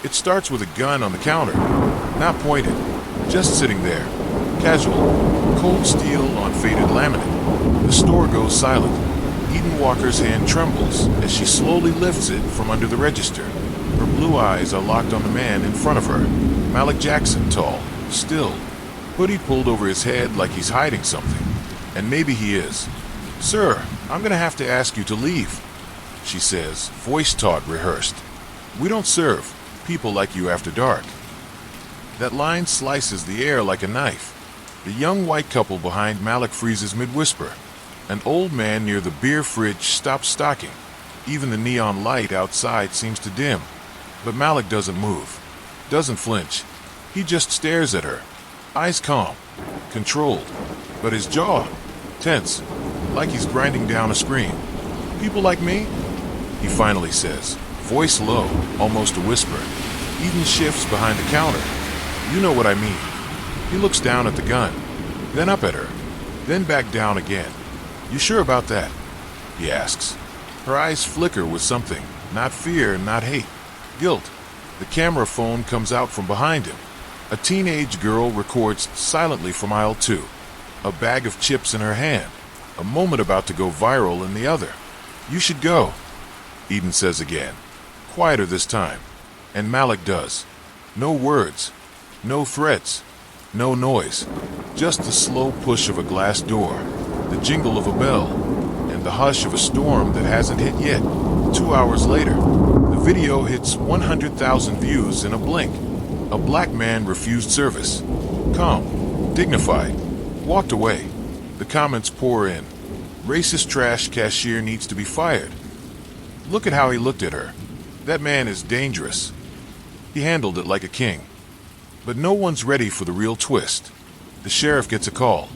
It starts with a gun on the counter, not pointed, just sitting there. Casual, cold steel on faded laminate. The store goes silent. Eden Walker's hand trembles as she slowly lifts it from under the register. Her blue eyes are locked on the man in front of her. Malik Jackson, tall, still, hoodie pulled over his head like he's hiding something. And maybe he is. "Sir, I'm gonna have to ask you to leave," she says, voice taut rehearsed. "We don't serve people like you after dark." That line slices the air like a knife. The young white couple behind Malik freezes mid-whisper. An old man near the beer fridge stops stocking. Even the neon light outside seems to dim. But Malik doesn't move, doesn't flinch. He just stares at her, eyes calm, controlled, but his jaw tense, like he's grinding down a scream. "People like me?" he finally says, voice low, almost a whisper. Eden shifts behind the counter. "You know what I mean." He looks down at the gun, then up at her, then back down again. "You sure about that?" he asks. Her eyes flicker with something, not fear, not hate, guilt. The camera phone comes out from behind him. A teenage girl records silently from aisle 2, a bag of chips in her hand, a moment about to go viral in the other. "You should go," Eden says again, quieter this time, and Malik does. No words, no threats, no noise, just the slow push of a glass door, the jingle of a bell, and the hush of a storm that hasn't hit yet. 2 hours later, the video hits 100,000 views in a blink. A black man refused service. Calm, dignified, walked away. The comments pour in. "Racist trash cashier needs to be fired." "Look at how he looked at her. That man is dangerous." He handled it like a king. But no one's ready for the real twist. The sheriff gets a call.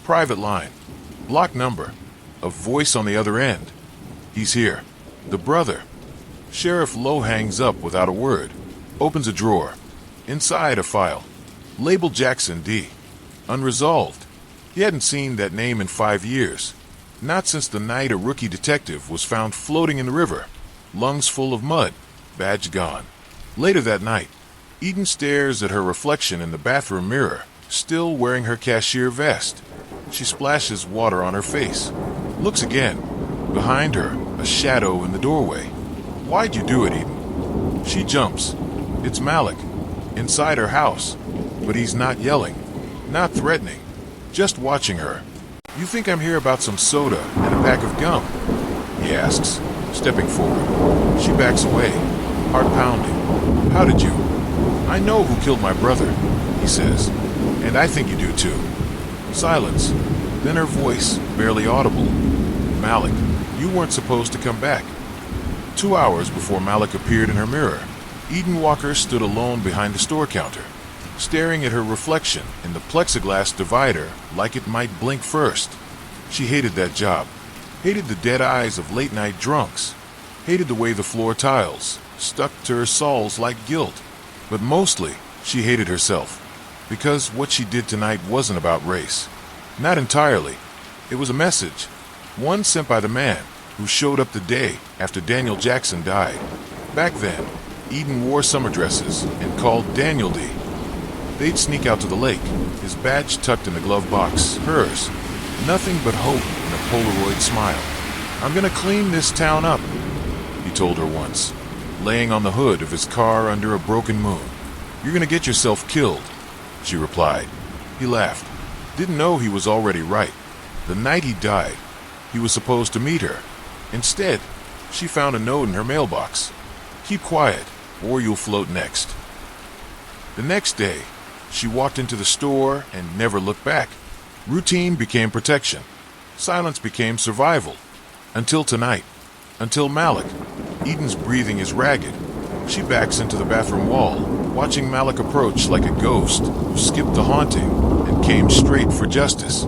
Private line. Block number. A voice on the other end. He's here. The brother. Sheriff Lowe hangs up without a word. Opens a drawer. Inside a file. Labeled Jackson D. Unresolved. He hadn't seen that name in 5 years. Not since the night a rookie detective was found floating in the river. Lungs full of mud. Badge gone. Later that night, Eden stares at her reflection in the bathroom mirror, still wearing her cashier vest. She splashes water on her face. Looks again. Behind her, a shadow in the doorway. "Why'd you do it, Eden?" She jumps. It's Malik, inside her house. But he's not yelling, not threatening, just watching her. "You think I'm here about some soda and a pack of gum?" he asks, stepping forward. She backs away, heart pounding. "How did you?" "I know who killed my brother," he says. "And I think you do too." Silence. Then her voice, barely audible. "Malik, you weren't supposed to come back." 2 hours before Malik appeared in her mirror, Eden Walker stood alone behind the store counter, staring at her reflection in the plexiglass divider like it might blink first. She hated that job, hated the dead eyes of late-night drunks, hated the way the floor tiles stuck to her soles like guilt. But mostly, she hated herself, because what she did tonight wasn't about race. Not entirely. It was a message, one sent by the man who showed up the day after Daniel Jackson died. Back then, Eden wore summer dresses and called Daniel D. They'd sneak out to the lake, his badge tucked in the glove box, hers. Nothing but hope in a Polaroid smile. "I'm gonna clean this town up," he told her once, laying on the hood of his car under a broken moon. "You're gonna get yourself killed," she replied. He laughed. Didn't know he was already right. The night he died, he was supposed to meet her. Instead, she found a note in her mailbox. "Keep quiet, or you'll float next." The next day, she walked into the store and never looked back. Routine became protection. Silence became survival. Until tonight. Until Malik. Eden's breathing is ragged. She backs into the bathroom wall, watching Malik approach like a ghost who skipped the haunting and came straight for justice.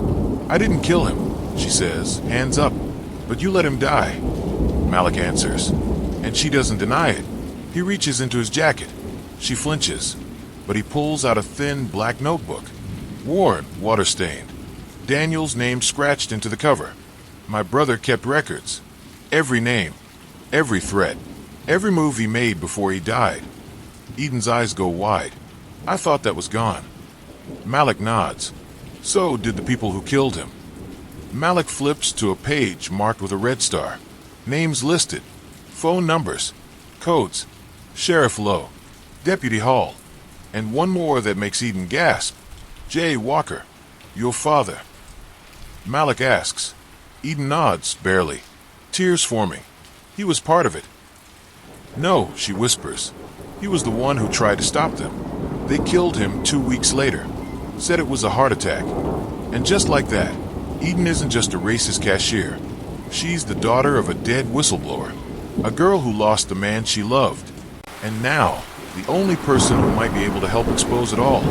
"I didn't kill him," she says, hands up. "But you let him die," Malik answers. And she doesn't deny it. He reaches into his jacket. She flinches, but he pulls out a thin black notebook. Worn, water-stained. Daniel's name scratched into the cover. My brother kept records. Every name, every threat, every move he made before he died. Eden's eyes go wide. I thought that was gone. Malik nods. So did the people who killed him. Malik flips to a page marked with a red star. Names listed. Phone numbers. Codes. Sheriff Lowe. Deputy Hall. And one more that makes Eden gasp. J. Walker. Your father. Malik asks. Eden nods, barely. Tears forming. He was part of it. No, she whispers. He was the one who tried to stop them. They killed him 2 weeks later. Said it was a heart attack. And just like that, Eden isn't just a racist cashier. She's the daughter of a dead whistleblower. A girl who lost the man she loved. And now, the only person who might be able to help expose it all.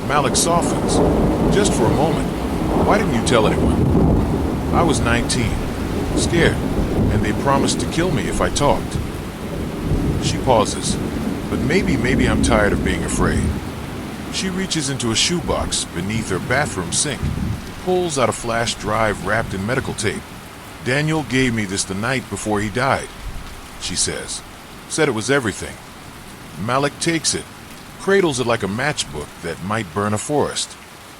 Malik softens. Just for a moment. Why didn't you tell anyone? I was 19. Scared. And they promised to kill me if I talked. She pauses. But maybe I'm tired of being afraid. She reaches into a shoebox beneath her bathroom sink, pulls out a flash drive wrapped in medical tape. Daniel gave me this the night before he died, she says. Said it was everything. Malik takes it, cradles it like a matchbook that might burn a forest.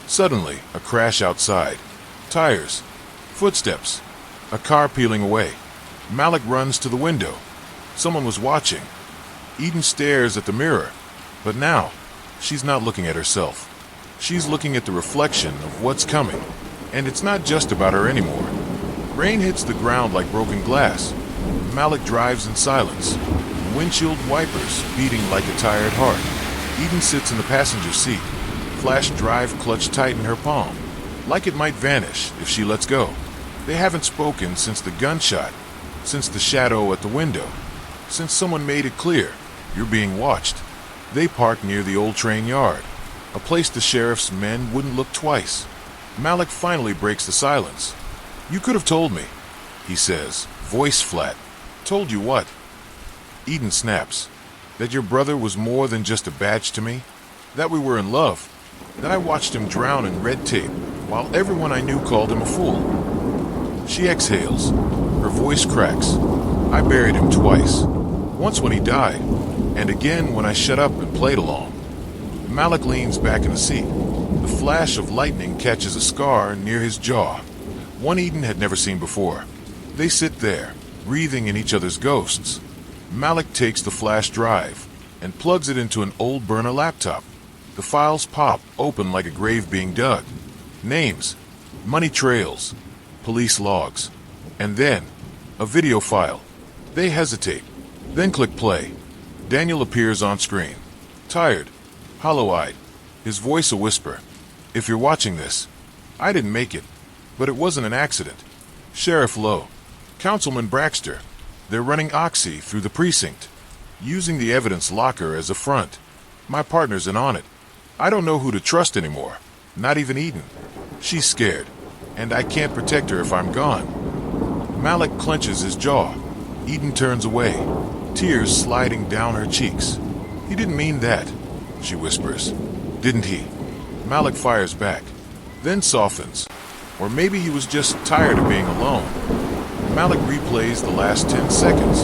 Suddenly, a crash outside. Tires. Footsteps. A car peeling away. Malik runs to the window. Someone was watching. Eden stares at the mirror, but now, she's not looking at herself. She's looking at the reflection of what's coming, and it's not just about her anymore. Rain hits the ground like broken glass. Malik drives in silence, windshield wipers beating like a tired heart. Eden sits in the passenger seat, flash drive clutched tight in her palm, like it might vanish if she lets go. They haven't spoken since the gunshot, since the shadow at the window, since someone made it clear, you're being watched. They park near the old train yard, a place the sheriff's men wouldn't look twice. Malik finally breaks the silence. You could have told me, he says, voice flat. Told you what? Eden snaps. That your brother was more than just a badge to me? That we were in love? That I watched him drown in red tape, while everyone I knew called him a fool? She exhales. Her voice cracks. I buried him twice. Once when he died, and again when I shut up and played along. Malik leans back in the seat. The flash of lightning catches a scar near his jaw, one Eden had never seen before. They sit there, breathing in each other's ghosts. Malik takes the flash drive and plugs it into an old burner laptop. The files pop open like a grave being dug. Names, money trails, police logs, and then a video file. They hesitate, then click play. Daniel appears on screen, tired, hollow-eyed, his voice a whisper. If you're watching this, I didn't make it, but it wasn't an accident. Sheriff Lowe, Councilman Braxter, they're running Oxy through the precinct, using the evidence locker as a front. My partner's in on it. I don't know who to trust anymore, not even Eden. She's scared, and I can't protect her if I'm gone. Malik clenches his jaw. Eden turns away, tears sliding down her cheeks. He didn't mean that, she whispers. Didn't he? Malik fires back, then softens. Or maybe he was just tired of being alone. Malik replays the last 10 seconds.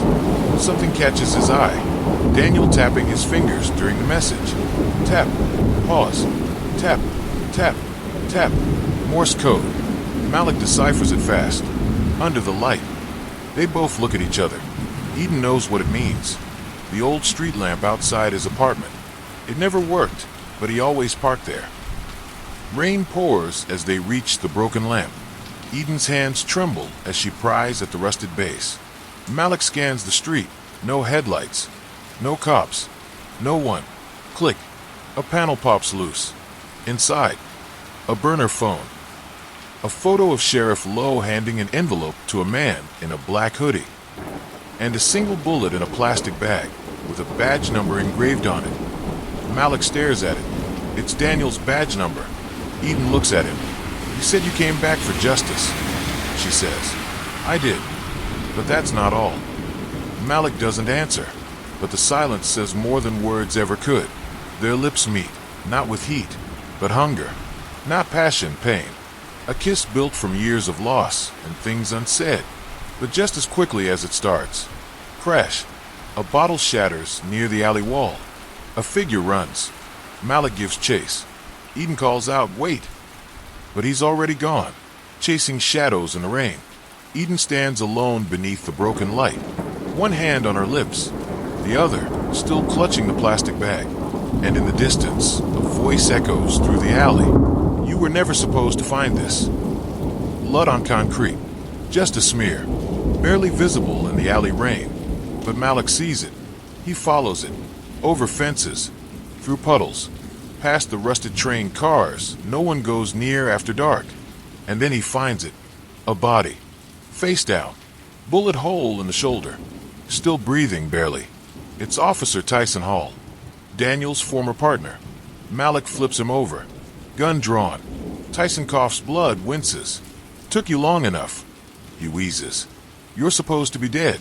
Something catches his eye. Daniel tapping his fingers during the message. Tap, pause, tap, tap, tap. Morse code. Malik deciphers it fast. Under the light. They both look at each other. Eden knows what it means. The old street lamp outside his apartment. It never worked, but he always parked there. Rain pours as they reach the broken lamp. Eden's hands tremble as she pries at the rusted base. Malik scans the street. No headlights. No cops. No one. Click. A panel pops loose. Inside, a burner phone. A photo of Sheriff Lowe handing an envelope to a man in a black hoodie. And a single bullet in a plastic bag with a badge number engraved on it. Malik stares at it. It's Daniel's badge number. Eden looks at him. You said you came back for justice, she says. I did, but that's not all. Malik doesn't answer, but the silence says more than words ever could. Their lips meet, not with heat, but hunger. Not passion, pain. A kiss built from years of loss and things unsaid. But just as quickly as it starts, crash. A bottle shatters near the alley wall. A figure runs. Malik gives chase. Eden calls out, "Wait!" But he's already gone, chasing shadows in the rain. Eden stands alone beneath the broken light, one hand on her lips, the other still clutching the plastic bag. And in the distance, a voice echoes through the alley. "You were never supposed to find this." Blood on concrete, just a smear, barely visible in the alley rain. But Malik sees it. He follows it, over fences, through puddles, past the rusted train cars no one goes near after dark. And then he finds it, a body, face down, bullet hole in the shoulder, still breathing barely. It's Officer Tyson Hall, Daniel's former partner. Malik flips him over, gun drawn. Tyson coughs blood, winces. "Took you long enough," he wheezes. "You're supposed to be dead."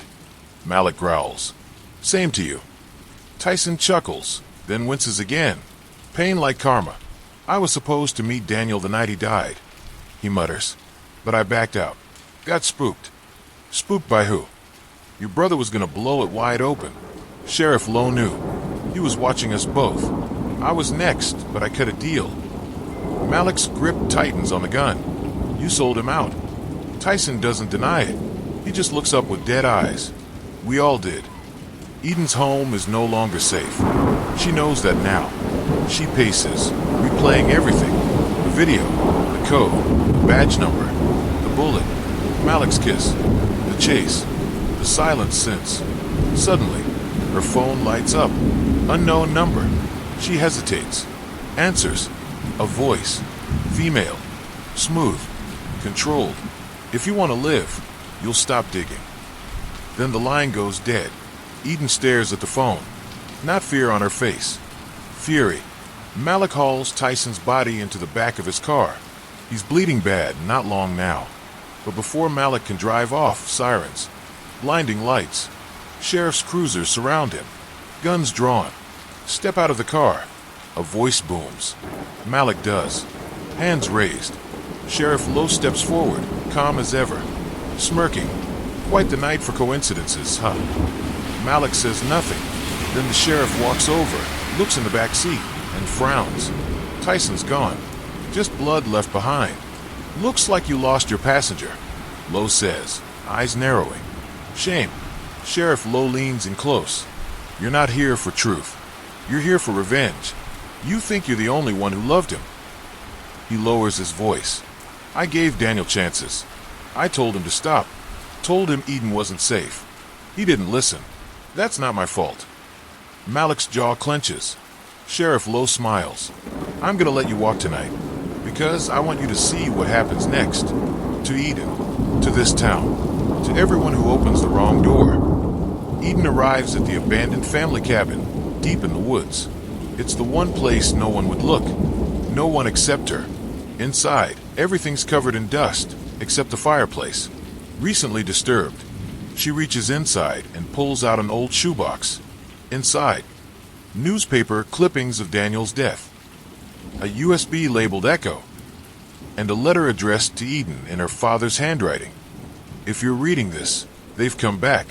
Malik growls. "Same to you." Tyson chuckles, then winces again. "Pain like karma. I was supposed to meet Daniel the night he died," he mutters. "But I backed out. Got spooked." "Spooked by who?" "Your brother was gonna blow it wide open. Sheriff Lowe knew. He was watching us both. I was next, but I cut a deal." Malik's grip tightens on the gun. "You sold him out." Tyson doesn't deny it. He just looks up with dead eyes. "We all did." Eden's home is no longer safe. She knows that now. She paces, replaying everything. The video, the code, the badge number, the bullet, Malik's kiss, the chase, the silence since. Suddenly, her phone lights up. Unknown number. She hesitates. Answers. A voice. Female. Smooth. Controlled. "If you want to live, you'll stop digging." Then the line goes dead. Eden stares at the phone. Not fear on her face. Fury. Malik hauls Tyson's body into the back of his car. He's bleeding bad, not long now. But before Malik can drive off, sirens. Blinding lights. Sheriff's cruisers surround him. Guns drawn. "Step out of the car." A voice booms. Malik does. Hands raised. Sheriff Lowe steps forward, calm as ever. Smirking. Quite the night for coincidences, huh? Malik says nothing. Then the sheriff walks over, looks in the back seat, and frowns. Tyson's gone. Just blood left behind. "Looks like you lost your passenger," Lowe says, eyes narrowing. "Shame." Sheriff Lowe leans in close. "You're not here for truth. You're here for revenge. You think you're the only one who loved him." He lowers his voice. "I gave Daniel chances. I told him to stop. Told him Eden wasn't safe. He didn't listen. That's not my fault." Malik's jaw clenches. Sheriff Lowe smiles. "I'm gonna let you walk tonight, because I want you to see what happens next. To Eden. To this town. To everyone who opens the wrong door." Eden arrives at the abandoned family cabin, deep in the woods. It's the one place no one would look. No one except her. Inside, everything's covered in dust, except the fireplace. Recently disturbed. She reaches inside and pulls out an old shoebox. Inside, newspaper clippings of Daniel's death. A USB labeled Echo. And a letter addressed to Eden in her father's handwriting. "If you're reading this, they've come back.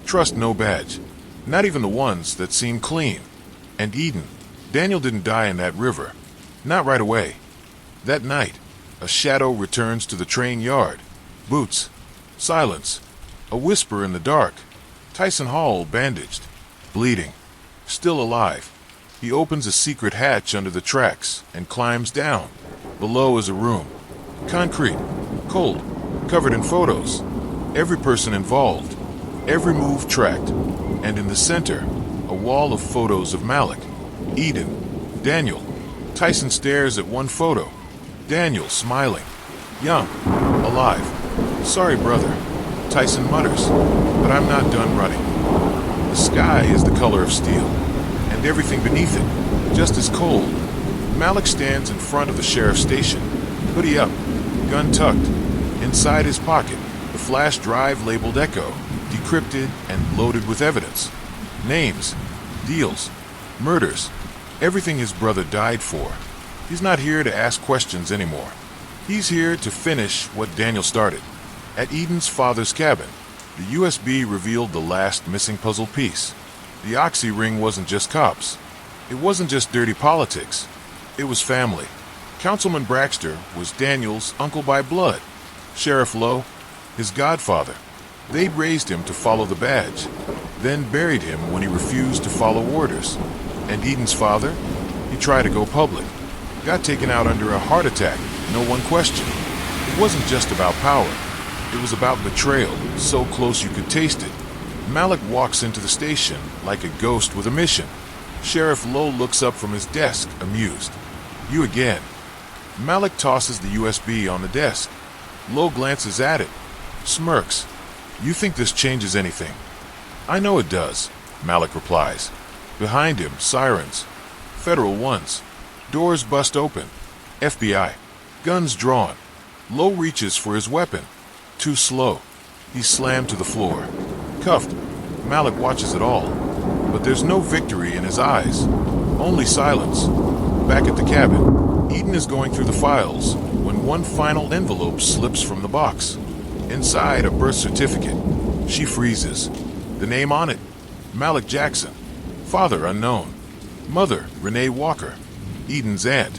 Trust no badge. Not even the ones that seem clean. And Eden, Daniel didn't die in that river. Not right away. That night, a shadow returns to the train yard. Boots. Silence. A whisper in the dark. Tyson Hall bandaged. Bleeding. Still alive. He opens a secret hatch under the tracks and climbs down. Below is a room. Concrete. Cold. Covered in photos. Every person involved. Every move tracked. And in the center, a wall of photos of Malik. Eden. Daniel. Tyson stares at one photo. Daniel smiling. Young. Alive. "Sorry, brother," Tyson mutters, "but I'm not done running." The sky is the color of steel, and everything beneath it, just as cold. Malik stands in front of the sheriff's station, hoodie up, gun tucked. Inside his pocket, the flash drive labeled Echo, decrypted and loaded with evidence. Names, deals, murders, everything his brother died for. He's not here to ask questions anymore. He's here to finish what Daniel started. At Eden's father's cabin, the USB revealed the last missing puzzle piece. The oxy ring wasn't just cops. It wasn't just dirty politics. It was family. Councilman Braxter was Daniel's uncle by blood. Sheriff Lowe, his godfather. They'd raised him to follow the badge, then buried him when he refused to follow orders. And Eden's father? He tried to go public. Got taken out under a heart attack, no one questioned. It wasn't just about power. It was about betrayal, so close you could taste it. Malik walks into the station like a ghost with a mission. Sheriff Lowe looks up from his desk, amused. You again. Malik tosses the USB on the desk. Lowe glances at it, smirks. You think this changes anything? I know it does, Malik replies. Behind him, sirens. Federal ones. Doors bust open. FBI. Guns drawn. Lowe reaches for his weapon. Too slow. He's slammed to the floor. Cuffed. Malik watches it all. But there's no victory in his eyes. Only silence. Back at the cabin, Eden is going through the files when one final envelope slips from the box. Inside, a birth certificate. She freezes. The name on it, Malik Jackson. Father unknown. Mother, Renee Walker. Eden's aunt.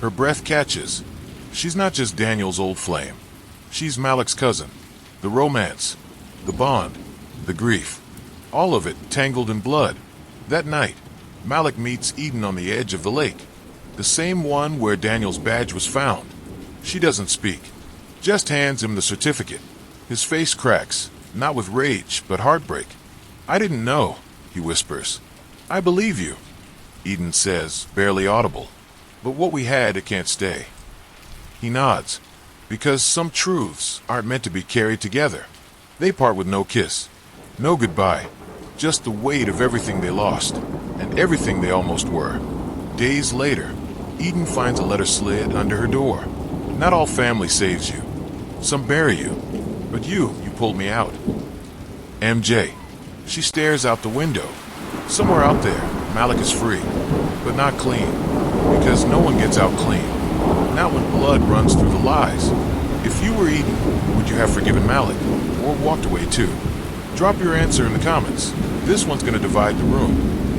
Her breath catches. She's not just Daniel's old flame. She's Malik's cousin. The romance, the bond, the grief. All of it tangled in blood. That night, Malik meets Eden on the edge of the lake. The same one where Daniel's badge was found. She doesn't speak. Just hands him the certificate. His face cracks, not with rage, but heartbreak. I didn't know, he whispers. I believe you, Eden says, barely audible. But what we had, it can't stay. He nods, because some truths aren't meant to be carried together. They part with no kiss, no goodbye, just the weight of everything they lost, and everything they almost were. Days later, Eden finds a letter slid under her door. Not all family saves you. Some bury you. But you pulled me out. MJ. She stares out the window. Somewhere out there, Malik is free, but not clean, because no one gets out clean. Not when blood runs through the lies. If you were Eden, would you have forgiven Malik, or walked away too? Drop your answer in the comments. This one's gonna divide the room.